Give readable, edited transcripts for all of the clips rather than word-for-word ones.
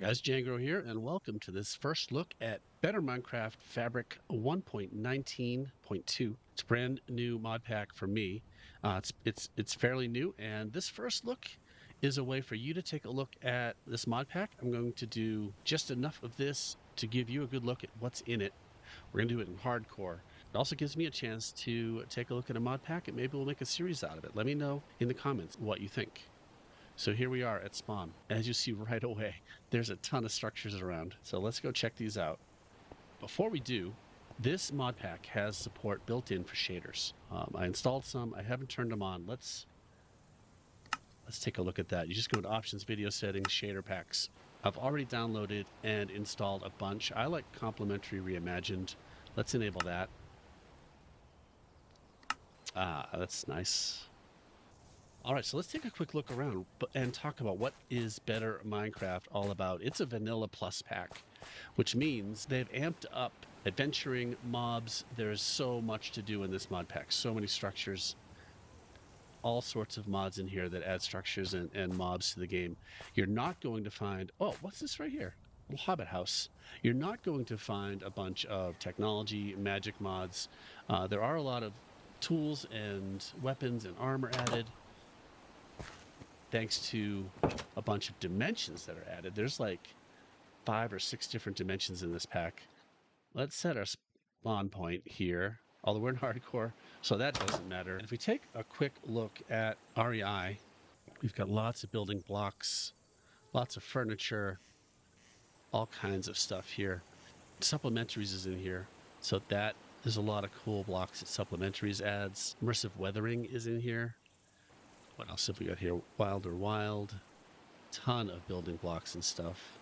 Guys, Jangro here, and welcome to this first look at Better Minecraft Fabric 1.19.2. It's a brand new mod pack for me. It's fairly new, and this first look is a way for you to take a look at this mod pack. I'm going to do just enough of this to give you a good look at what's in it. We're going to do it in hardcore. It also gives me a chance to take a look at a mod pack, and maybe we'll make a series out of it. Let me know in the comments what you think. So here we are at spawn. As you see right away, there's a ton of structures around. So let's go check these out. Before we do, this mod pack has support built in for shaders. I installed some. I haven't turned them on. Let's take a look at that. You just go to options, video settings, shader packs. I've already downloaded and installed a bunch. I like complementary reimagined. Let's enable that. That's nice. All right, so let's take a quick look around and talk about what is Better Minecraft all about. It's a vanilla plus pack, which means they've amped up adventuring, mobs. There's so much to do in this mod pack, so many structures, all sorts of mods in here that add structures and mobs to the game. You're not going to find, oh, what's this right here? A little hobbit house. You're not going to find a bunch of technology, magic mods. There are a lot of tools and weapons and armor added, thanks to a bunch of dimensions that are added. There's like 5 or 6 different dimensions in this pack. Let's set our spawn point here, although we're in hardcore, so that doesn't matter. And if we take a quick look at REI, we've got lots of building blocks, lots of furniture, all kinds of stuff here. Supplementaries is in here, so that there's a lot of cool blocks that supplementaries adds. Immersive weathering is in here. What else have we got here? Wild. Ton of building blocks and stuff.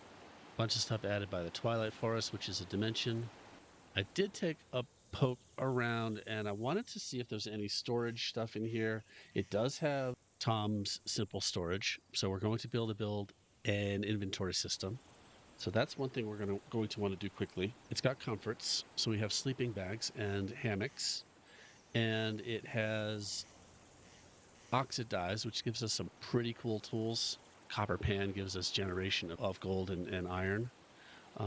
Bunch of stuff added by the Twilight Forest, which is a dimension. I did take a poke around and I wanted to see if there's any storage stuff in here. It does have Tom's simple storage, so we're going to be able to build an inventory system. So that's one thing we're going to want to do quickly. It's got comforts, so we have sleeping bags and hammocks, and it has oxidize, which gives us some pretty cool tools. Copper pan gives us generation of gold and iron.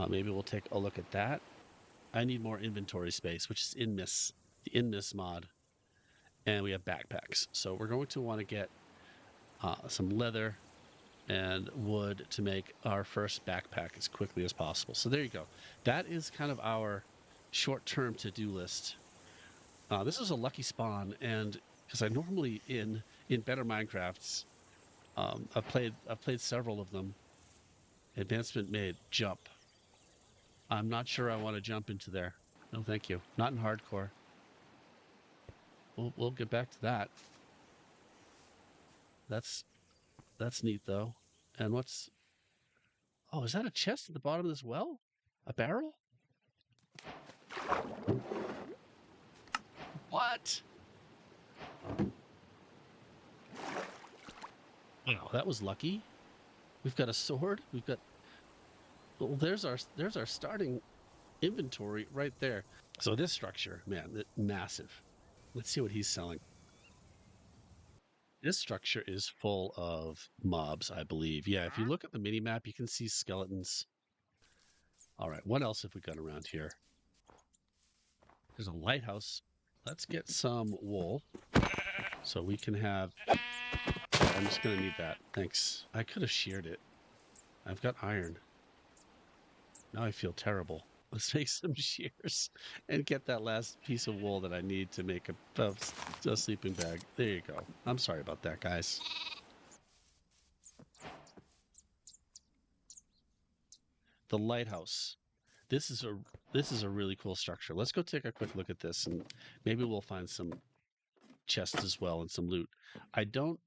Maybe we'll take a look at that. I need more inventory space, which is in this, the in this mod. And we have backpacks. So we're going to want to get some leather and wood to make our first backpack as quickly as possible. So there you go. That is kind of our short-term to-do list. This is a lucky spawn, and because I normally in Better Minecrafts, I've played several of them. Advancement made, jump. I'm not sure I want to jump into there. No, thank you. Not in hardcore. We'll get back to that. That's neat though. And what's? Oh, is that a chest at the bottom of this well? A barrel? What? Oh, that was lucky. We've got a sword. We've got. Well, there's our starting inventory right there. So this structure, man, massive. Let's see what he's selling. This structure is full of mobs, I believe. Yeah, if you look at the mini map, you can see skeletons. All right, what else have we got around here? There's a lighthouse. Let's get some wool so we can have. I'm just going to need that. Thanks. I could have sheared it. I've got iron. Now I feel terrible. Let's make some shears and get that last piece of wool that I need to make a sleeping bag. There you go. I'm sorry about that, guys. The lighthouse. This is a really cool structure. Let's go take a quick look at this, and maybe we'll find some chests as well and some loot. I don't.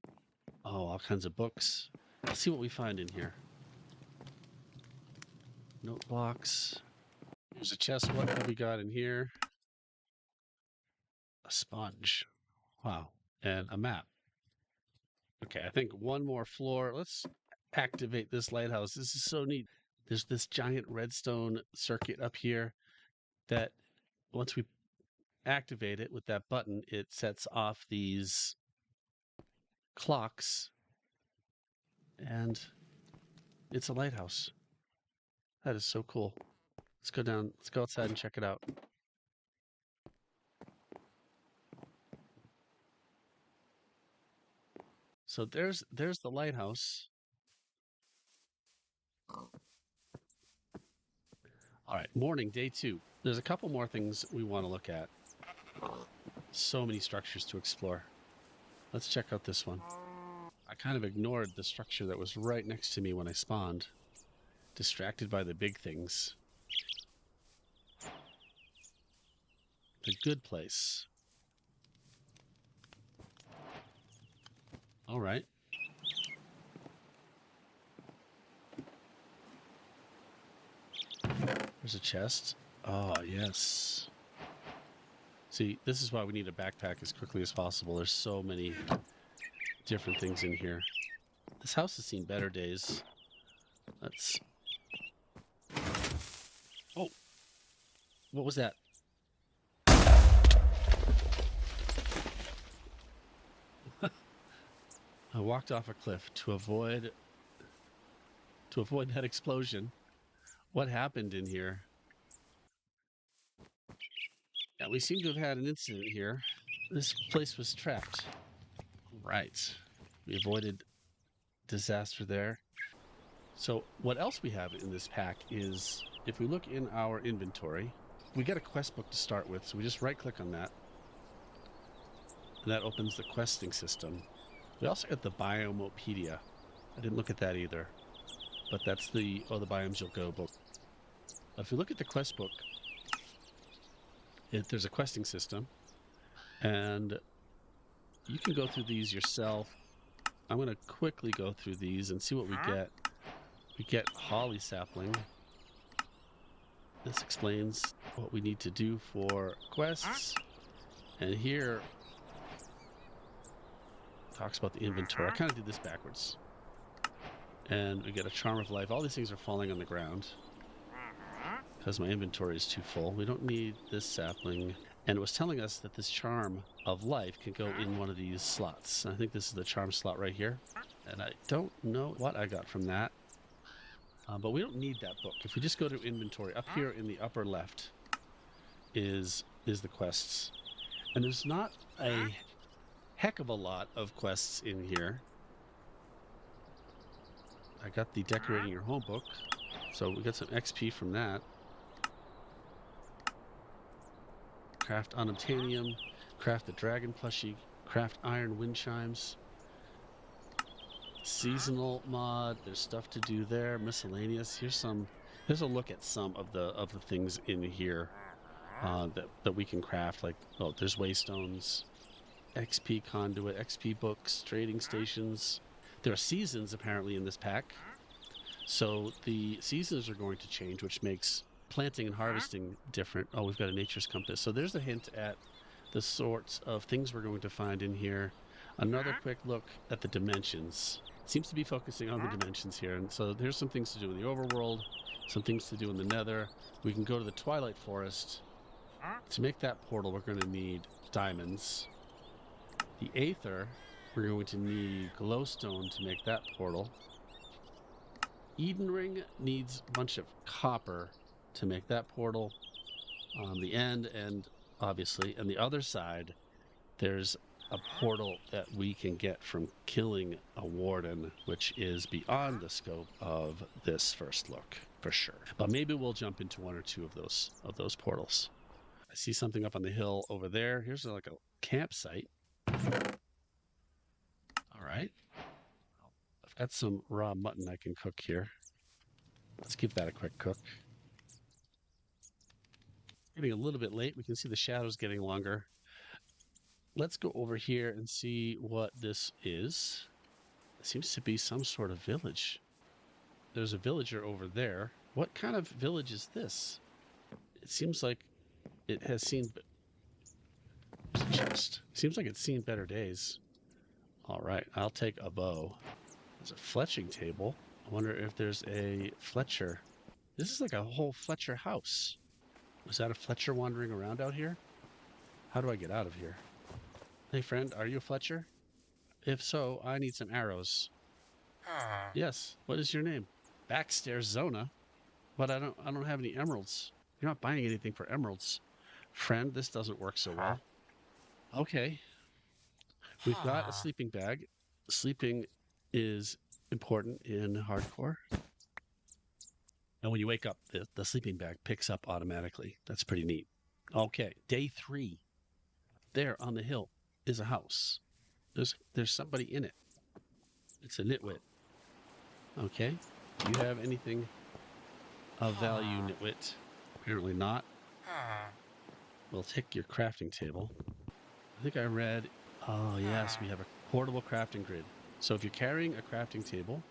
Oh, all kinds of books. Let's see what we find in here. Note blocks. Here's a chest. What have we got in here? A sponge. Wow. And a map. Okay, I think one more floor. Let's activate this lighthouse. This is so neat. There's this giant redstone circuit up here that once we activate it with that button, it sets off these clocks, and it's a lighthouse. That is so cool. Let's go down. Let's go outside and check it out. So there's the lighthouse. All right, morning, day 2. There's a couple more things we want to look at. So many structures to explore. Let's check out this one. I kind of ignored the structure that was right next to me when I spawned, distracted by the big things. The good place. All right. There's a chest. Oh, yes. See, this is why we need a backpack as quickly as possible. There's so many different things in here. This house has seen better days. Let's... Oh! What was that? I walked off a cliff to avoid that explosion. What happened in here? Yeah, we seem to have had an incident here. This place was trapped. Right. We avoided disaster there. So what else we have in this pack is, if we look in our inventory, we get a quest book to start with. So we just right click on that. And that opens the questing system. We also get the Biomopedia. I didn't look at that either. But that's the the Biomes You'll Go book. If you look at the quest book, there's a questing system. And you can go through these yourself. I'm going to quickly go through these and see what we get. We get holly sapling. This explains what we need to do for quests. And here talks about the inventory. I kind of did this backwards. And we get a charm of life. All these things are falling on the ground because my inventory is too full. We don't need this sapling. And it was telling us that this charm of life can go in one of these slots. I think this is the charm slot right here. And I don't know what I got from that. But we don't need that book. If we just go to inventory, up here in the upper left is the quests. And there's not a heck of a lot of quests in here. I got the Decorating Your Home book, so we got some XP from that. Craft unobtainium, craft the dragon plushie, craft iron wind chimes. Seasonal mod, there's stuff to do there. Miscellaneous. Here's a look at some of the things in here that we can craft. Like, oh, there's waystones, XP conduit, XP books, trading stations. There are seasons apparently in this pack, so the seasons are going to change, which makes planting and harvesting different. Oh, we've got a nature's compass. So there's a hint at the sorts of things we're going to find in here. Another quick look at the dimensions. It seems to be focusing on the dimensions here. And so there's some things to do in the overworld, some things to do in the nether. We can go to the Twilight Forest. To make that portal, we're going to need diamonds. The Aether, we're going to need glowstone to make that portal. Eden Ring needs a bunch of copper to make that portal. On the end, and obviously on the other side, there's a portal that we can get from killing a warden, which is beyond the scope of this first look, for sure. But maybe we'll jump into one or two of those portals. I see something up on the hill over there. Here's like a campsite. All right. I've got some raw mutton I can cook here. Let's give that a quick cook. Getting a little bit late. We can see the shadows getting longer. Let's go over here and see what this is. It seems to be some sort of village. There's a villager over there. What kind of village is this? It seems like it has seen... There's a chest. Seems like it's seen better days. All right, I'll take a bow. There's a fletching table. I wonder if there's a Fletcher. This is like a whole Fletcher house. Was that a Fletcher wandering around out here? How do I get out of here? Hey friend, are you a Fletcher? If so, I need some arrows. Yes, what is your name? Backstairs Zona. But I don't have any emeralds. You're not buying anything for emeralds. Friend, this doesn't work so well. Okay. We've got a sleeping bag. Sleeping is important in hardcore. And when you wake up, the sleeping bag picks up automatically. That's pretty neat. Okay, day 3. There on the hill is a house. There's somebody in it. It's a nitwit. Okay. Do you have anything of value, nitwit? Apparently not. We'll take your crafting table. I think I read, oh yes, we have a portable crafting grid. So if you're carrying a crafting table,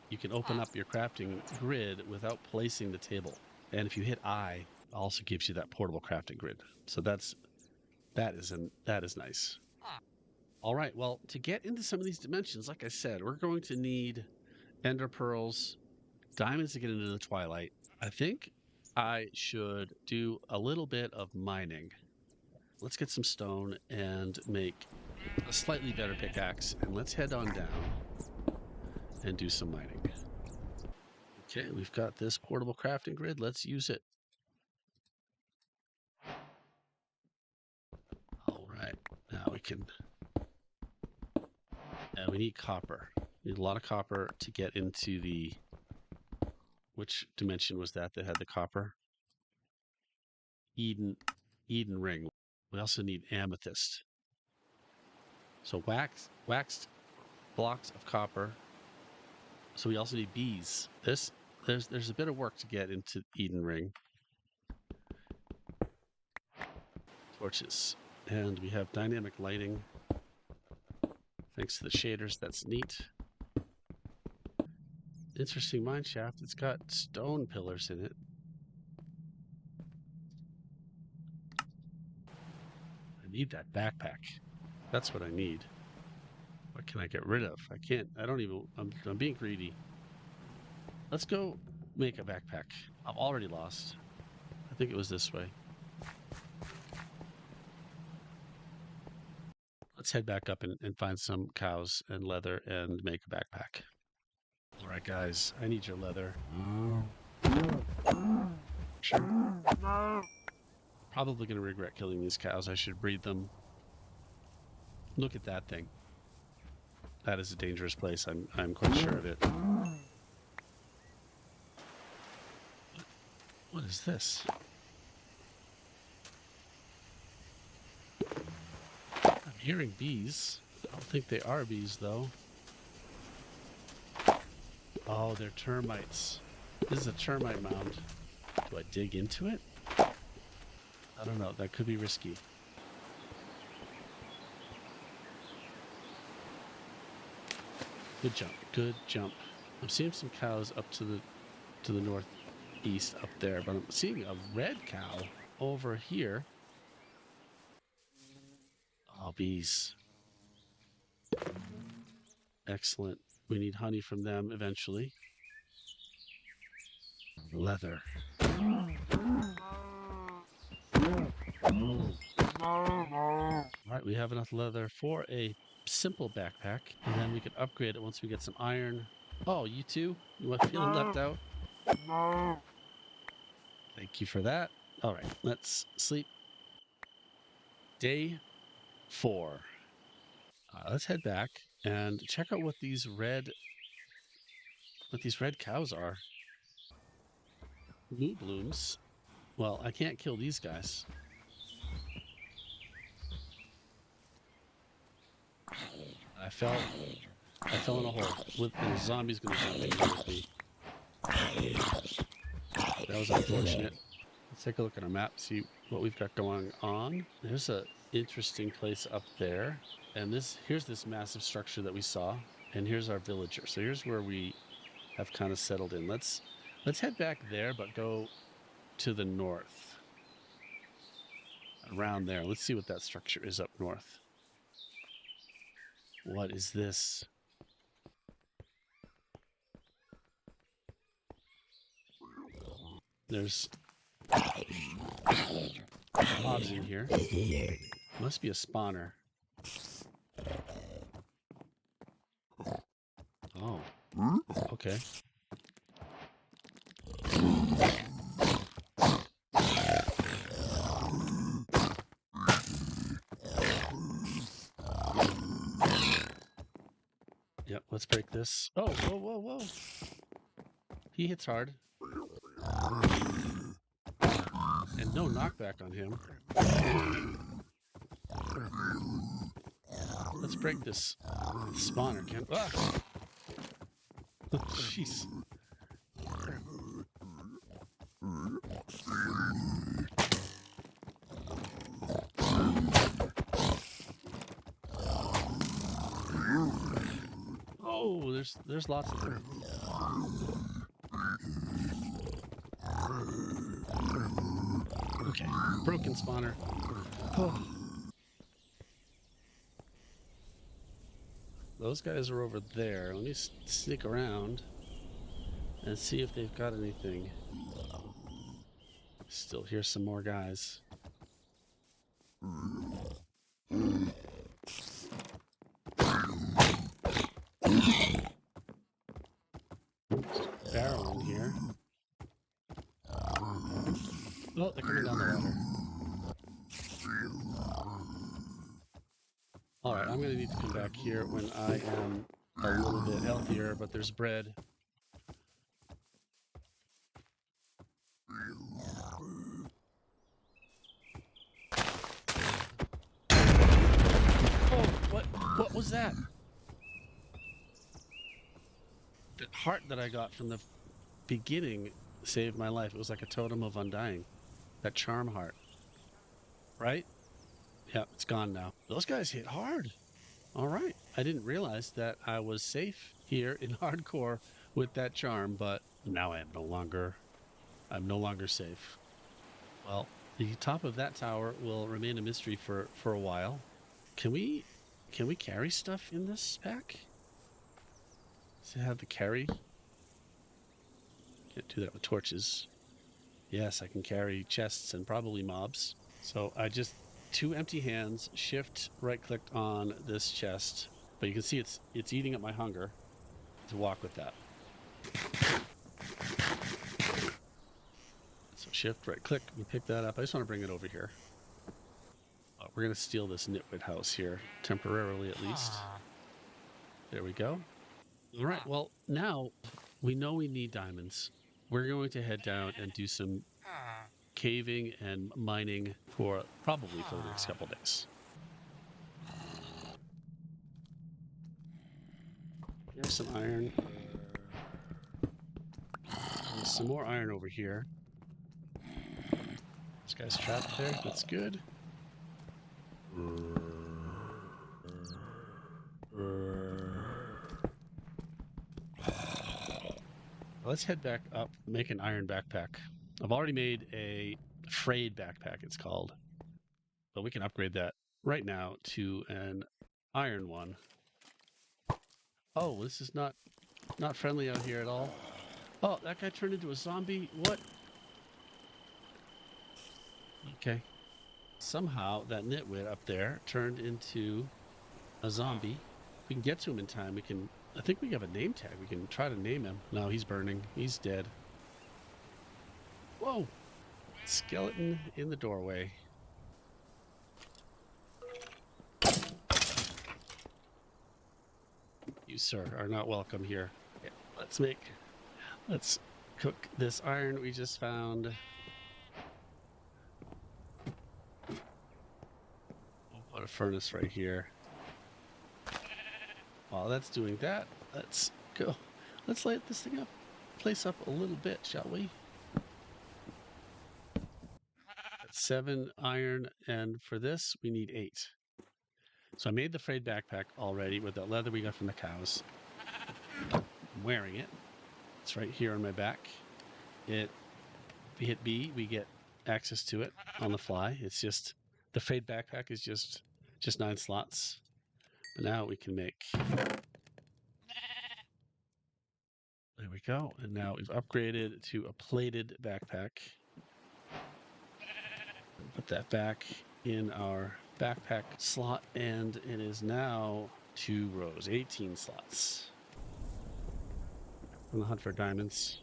you can open up your crafting grid without placing the table. And if you hit I, it also gives you that portable crafting grid. So that is nice. All right, well, to get into some of these dimensions, like I said, we're going to need ender pearls, diamonds to get into the Twilight. I think I should do a little bit of mining. Let's get some stone and make a slightly better pickaxe, and let's head on down and do some mining. Okay, we've got this portable crafting grid. Let's use it. All right, now we can. And we need copper. We need a lot of copper to get into the. Which dimension was that had the copper? Eden ring. We also need amethyst. So waxed blocks of copper. So we also need bees. There's a bit of work to get into Eden ring. Torches. And we have dynamic lighting. Thanks to the shaders, that's neat. Interesting mine shaft. It's got stone pillars in it. I need that backpack. That's what I need. What can I get rid of? I can't. I don't even. I'm being greedy. Let's go make a backpack. I'm already lost. I think it was this way. Let's head back up and find some cows and leather and make a backpack. All right, guys. I need your leather. Sure. Probably going to regret killing these cows. I should breed them. Look at that thing. That is a dangerous place. I'm quite sure of it. What is this? I'm hearing bees. I don't think they are bees, though. Oh, they're termites. This is a termite mound. Do I dig into it? I don't know. That could be risky. Good jump. Good jump. I'm seeing some cows up to the northeast up there, but I'm seeing a red cow over here. Oh, bees. Excellent. We need honey from them eventually. Leather. All right, we have enough leather for a simple backpack, and then we can upgrade it once we get some iron. Oh, you too? You want feeling left out? Thank you for that. All right, let's sleep. Day 4. Let's head back and check out what these red cows are. Mood blooms. Well, I can't kill these guys. I fell in a hole. And a zombie's gonna jump in here with me. That was unfortunate. Let's take a look at our map, see what we've got going on. There's a interesting place up there. And here's this massive structure that we saw. And here's our villager. So here's where we have kind of settled in. Let's head back there, but go to the north. Around there. Let's see what that structure is up north. What is this? There's mobs in here. Must be a spawner. Oh. Okay. Let's break this. Oh, whoa, whoa, whoa. He hits hard. And no knockback on him. Let's break this spawner, Ken. Ah! Jeez. Oh, there's lots of them. Okay, broken spawner. Oh. Those guys are over there. Let me sneak around and see if they've got anything. Still hear some more guys. Barrel in here. Oh, they're coming down the ladder. Alright, I'm going to need to come back here when I am a little bit healthier, but there's bread. Oh, what was that? The heart that I got from the beginning saved my life. It was like a totem of undying. That charm heart. Right? Yeah, it's gone now. Those guys hit hard. All right. I didn't realize that I was safe here in hardcore with that charm, but now I'm no longer safe. Well, the top of that tower will remain a mystery for a while. Can we carry stuff in this pack? Does it have the carry? Can't do that with torches. Yes, I can carry chests and probably mobs. So I just 2 empty hands, shift right clicked on this chest, but you can see it's eating up my hunger to walk with that. So shift right click, we pick that up. I just want to bring it over here. We're going to steal this nitwit house here, temporarily at least. There we go. All right, well, now we know we need diamonds. We're going to head down and do some caving and mining probably for the next couple days. There's some iron. There's some more iron over here. This guy's trapped there. That's good. Let's head back up, make an iron backpack. I've already made a frayed backpack, it's called. But we can upgrade that right now to an iron one. Oh, this is not friendly out here at all. Oh, that guy turned into a zombie? What? Okay. Somehow that nitwit up there turned into a zombie. If we can get to him in time, I think we have a name tag. We can try to name him. No, he's burning. He's dead. Whoa! Skeleton in the doorway. You, sir, are not welcome here. Yeah, let's cook this iron we just found. We'll put a furnace right here. While that's doing that, let's go. Let's light this place up a little bit, shall we? That's 7 iron, and for this we need 8. So I made the frayed backpack already with that leather we got from the cows. I'm wearing it. It's right here on my back. If we hit B, we get access to it on the fly. It's just the frayed backpack is just 9 slots. But now we can make. There we go. And now we've upgraded to a plated backpack. Put that back in our backpack slot, and it is now 2 rows, 18 slots. On the hunt for diamonds.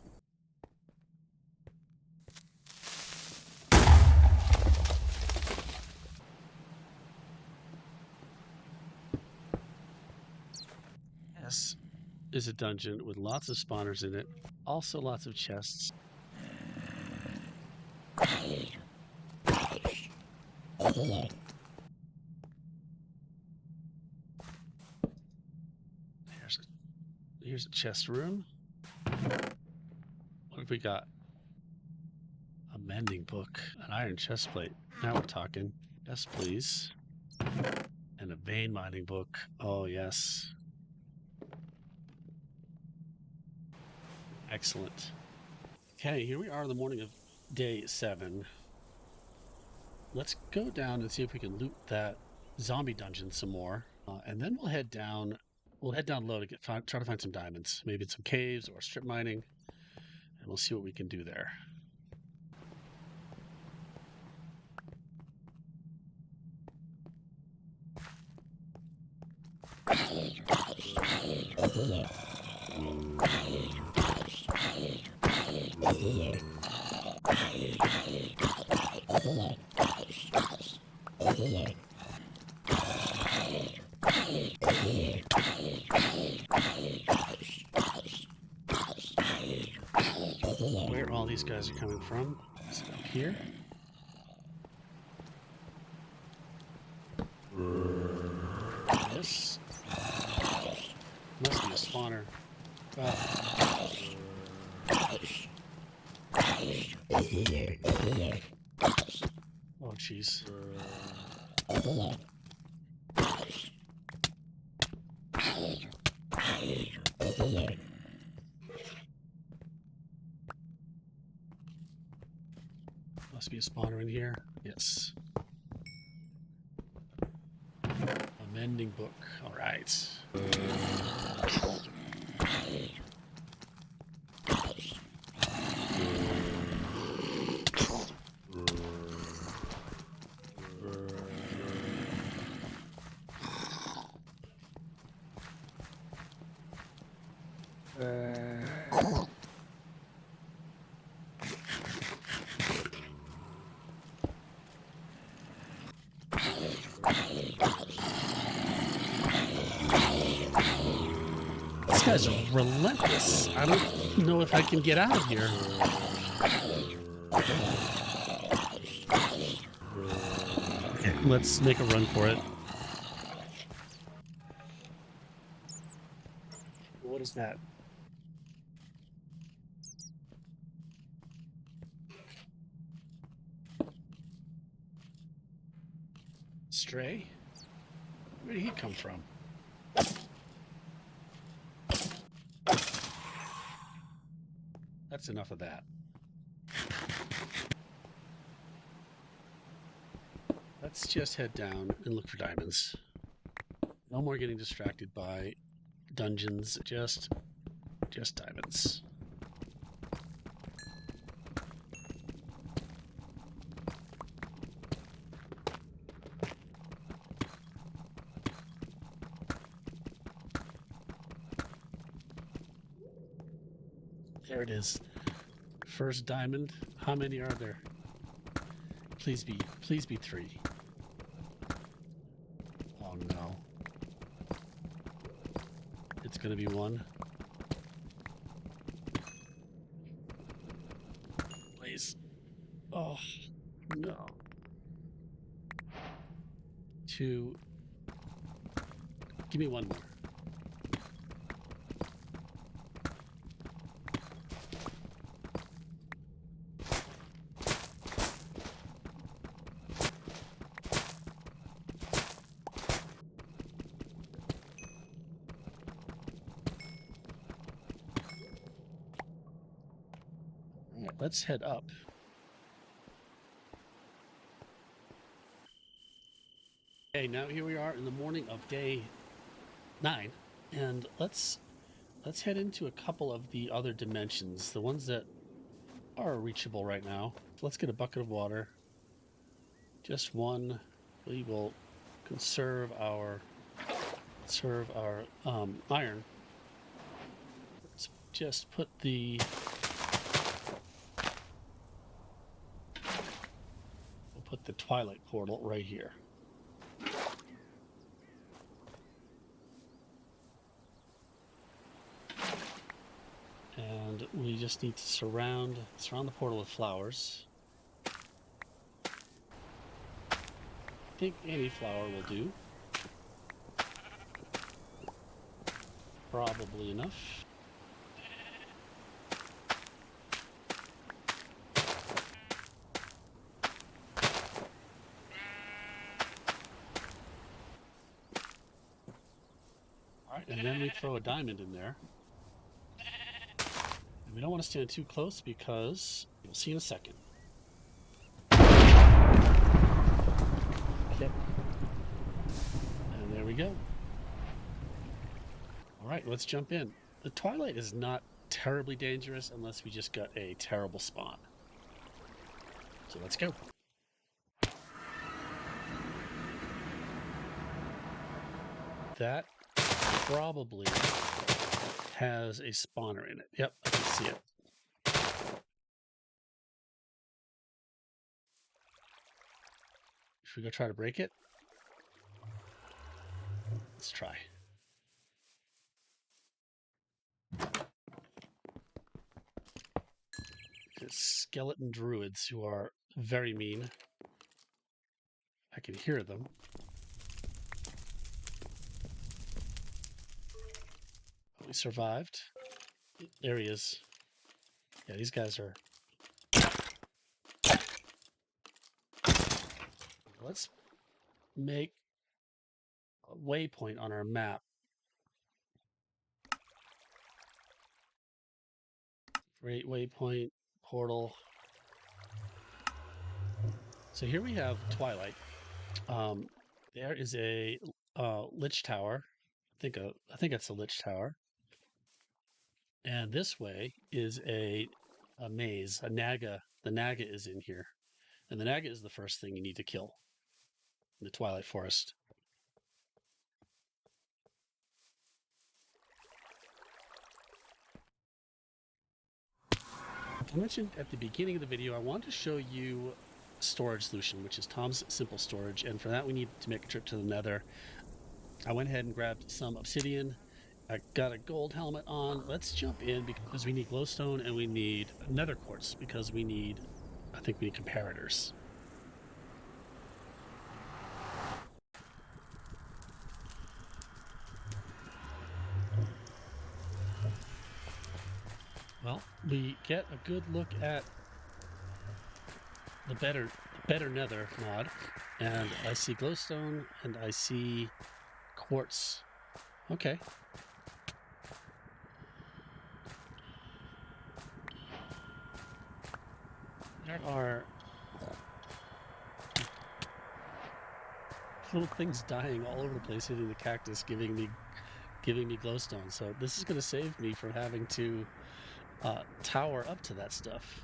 Yes. is a dungeon with lots of spawners in it, also lots of chests. Here's a chest room. What have we got? A mending book, an iron chest plate. Now we're talking. Yes, please. And a vein mining book. Oh, yes. Excellent. Okay, here we are in the morning of day 7. Let's go down and see if we can loot that zombie dungeon some more. And then we'll head down. We'll head down low to try to find some diamonds. Maybe in some caves or strip mining. And we'll see what we can do there. Where all these guys are coming from? Is it up here? This must be a spawner. Oh, jeez. Must be a spawner in here. Yes. A mending book. All right. This guy's relentless. I don't know if I can get out of here. Okay, let's make a run for it. What is that? Stray? Where did he come from? That's enough of that. Let's just head down and look for diamonds. No more getting distracted by dungeons, just diamonds. There it is. First diamond. How many are there? Please be 3. Oh no. It's gonna be 1. Please. Oh no. 2. Give me 1 more. Let's head up. Okay, now here we are in the morning of day 9, and let's head into a couple of the other dimensions, the ones that are reachable right now. Let's get a bucket of water. Just 1. We will conserve our iron. Let's just put the Twilight portal right here. And we just need to surround the portal with flowers. I think any flower will do. Probably enough. All right, and then we throw a diamond in there. And we don't want to stand too close because you'll see in a second. Okay. And there we go. All right, let's jump in. The Twilight is not terribly dangerous unless we just got a terrible spawn. So let's go. That probably has a spawner in it. Yep, I can see it. Should we go try to break it? Let's try. There's skeleton druids who are very mean. I can hear them. We survived. There he is. Yeah, these guys are... Let's make a waypoint on our map. Great waypoint, portal. So here we have Twilight. There is a lich tower. I think that's a lich tower. And this way is a maze, a naga. The naga is in here. And the naga is the first thing you need to kill in the Twilight Forest. I mentioned at the beginning of the video, I wanted to show you storage solution, which is Tom's Simple Storage. And for that, we need to make a trip to the Nether. I went ahead and grabbed some obsidian. I got a gold helmet on. Let's jump in because we need glowstone and we need nether quartz because I think we need comparators. Well, we get a good look at the better nether mod, and I see glowstone and I see quartz. Okay. There are little things dying all over the place, hitting the cactus, giving me glowstone. So this is going to save me from having to tower up to that stuff.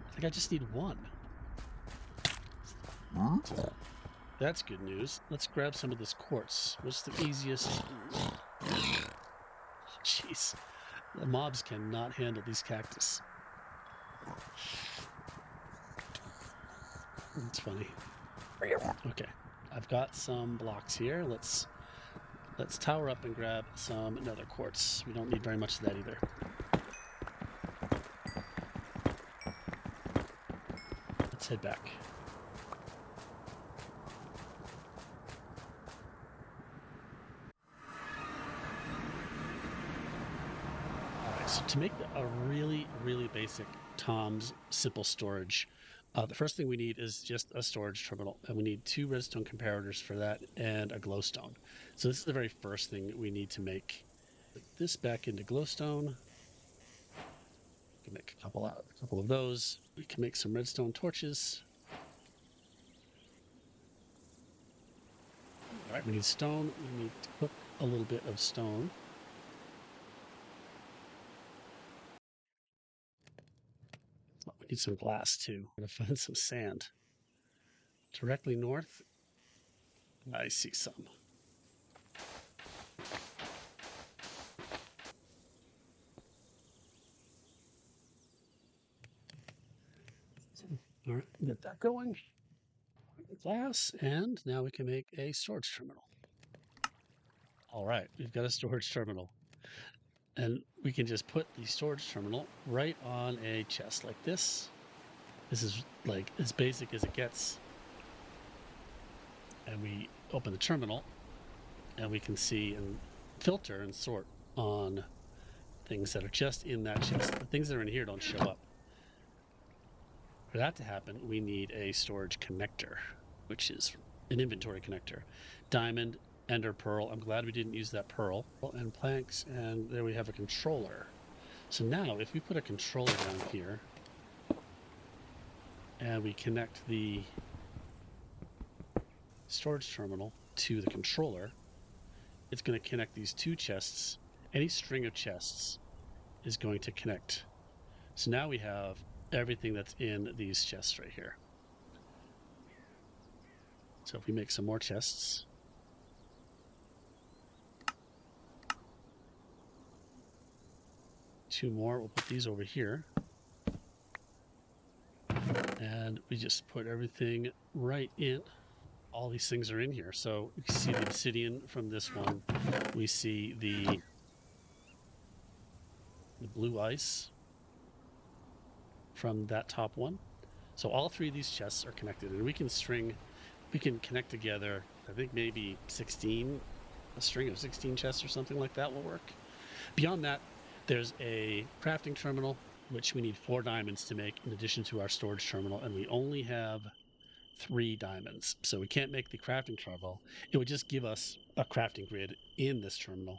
I think I just need one. That's good news. Let's grab some of this quartz. What's the easiest? Jeez, the mobs cannot handle these cactus. That's funny. Okay, I've got some blocks here. Let's tower up and grab some nether quartz. We don't need very much of that either. Let's head back. Alright, so to make a really, really basic Tom's Simple Storage, the first thing we need is just a storage terminal, and we need 2 redstone comparators for that and a glowstone. So this is the very first thing that we need to make. Put this back into glowstone. We can make a couple of those. We can make some redstone torches. All right, we need stone. We need to cook a little bit of stone. Oh, we need some glass too. I'm gonna find some sand. Directly north, I see some. All right, get that going. Glass, and now we can make a storage terminal. All right, we've got a storage terminal. And we can just put the storage terminal right on a chest like this. This is like as basic as it gets. And we open the terminal and we can see and filter and sort on things that are just in that chest. The things that are in here don't show up. For that to happen, we need a storage connector, which is an inventory connector. Diamond, ender pearl. I'm glad we didn't use that pearl. And planks, and there we have a controller. So now, if we put a controller down here, and we connect the storage terminal to the controller, it's going to connect these two chests. Any string of chests is going to connect. So now we have everything that's in these chests right here. So if we make some more chests, two more, we'll put these over here, and we just put everything right in. All these things are in here. So you can see the obsidian from this one. We see the blue ice from that top one. So all three of these chests are connected, and we can connect together, I think maybe 16, a string of 16 chests or something like that will work. Beyond that, there's a crafting terminal, which we need 4 diamonds to make in addition to our storage terminal, and we only have 3 diamonds. So we can't make the crafting terminal. It would just give us a crafting grid in this terminal.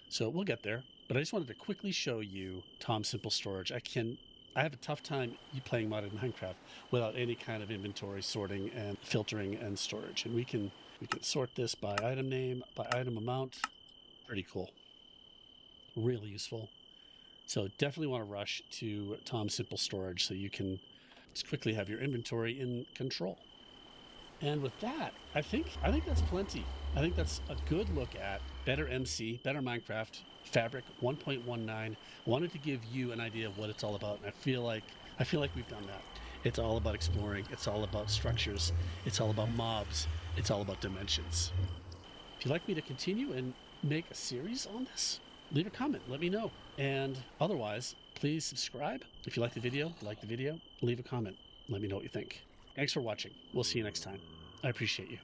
So we'll get there, but I just wanted to quickly show you Tom Simple Storage. I have a tough time playing modded Minecraft without any kind of inventory sorting and filtering and storage. And we can sort this by item name, by item amount. Pretty cool. Really useful. So definitely want to rush to Tom Simple Storage so you can just quickly have your inventory in control. And with that, I think that's plenty. I think that's a good look at Better MC, Better Minecraft, Fabric 1.19. Wanted to give you an idea of what it's all about, and I feel like we've done that. It's all about exploring. It's all about structures. It's all about mobs. It's all about dimensions. If you'd like me to continue and make a series on this, leave a comment. Let me know. And otherwise, please subscribe. If you like the video, leave a comment. Let me know what you think. Thanks for watching. We'll see you next time. I appreciate you.